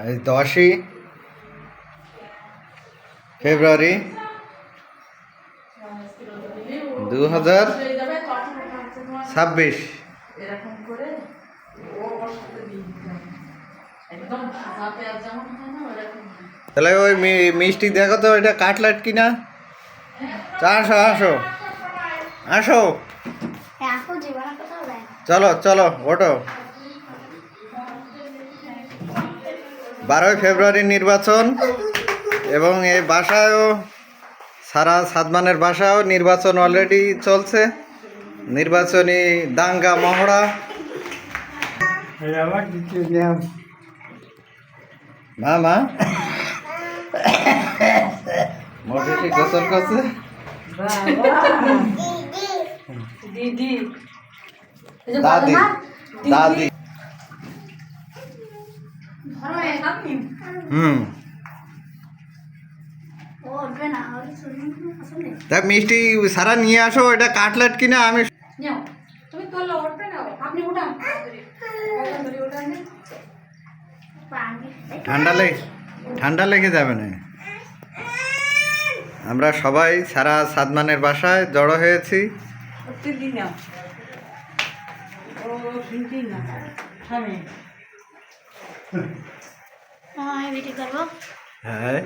আজ 10ই ফেব্রুয়ারি 2026। তাহলে ওই মিষ্টি দেখো তো, এটা কাটলেট কিনা। আসো আসো আসো, চলো চলো ওঠো। 12ই ফেব্রুয়ারি নির্বাচন, এবং এই বাসায়ও, সারা সাদমানের বাসায়ও নির্বাচন অলরেডি চলছে। নির্বাচনী দাঙ্গা মহড়া। মা মা মোটামুটি গোসল করছে দাদি দাদি। তা মিষ্টি সারা নিয়ে আসো, এটা কাটলেট কিনা। আমি ঠান্ডা লেগে যাবে না। আমরা সবাই সারা সাদমানের বাসায় জড়ো হয়েছি। হ্যাঁ,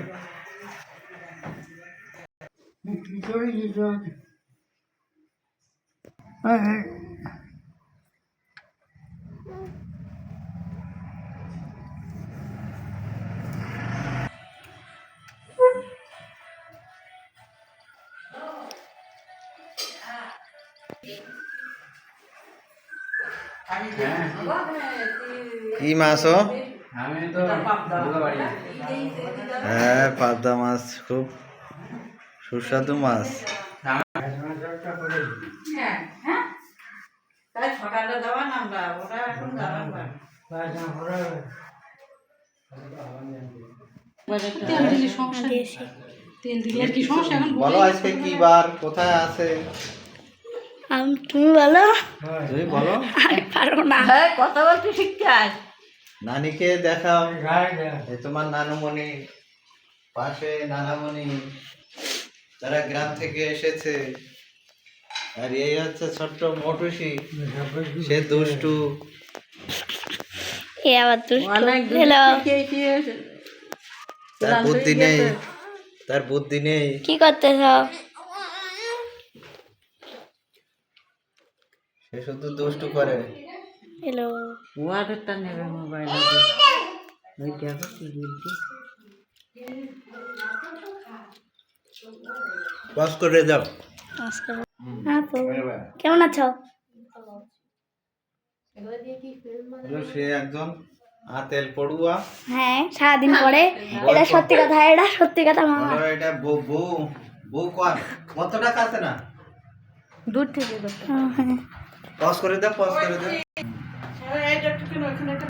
কি মাছ? হ্যাঁ, পাবদা মাছ খুব সুস্বাদু মাছ। বলো আজকে কি বার, কোথায় আছে? তুমি বলো। তুমি বলো। আমি পারবো না, কথা বলতে শিখতে। নানিকে দেখাও। এই তোমার নানুমণি, পাশে নানামণি, তারা গ্রাম থেকে এসেছে। আর এই হচ্ছে ছোট্ট মোটুসি, সে দুষ্টু। এ আবার দুষ্টু। তার বুদ্ধি নেই, তার বুদ্ধি নেই। কি করতেছ? সে শুধু দুষ্টু করে। হ্যালো, ওয়াটারটা নেবে মোবাইল। ওই দেখো কি বলছি। পজ করে দাও। কেমন আছো? সে একজন আতেল পড়ুয়া। হ্যাঁ, সারাদিন পরে। এটা সত্যি কথা, এটা সত্যি কথা মামা। এটা বউ বউ বউ কত টাকা আছে না? দূর থেকে হ্যাঁ, পজ করে দাও, পজ করে দাও।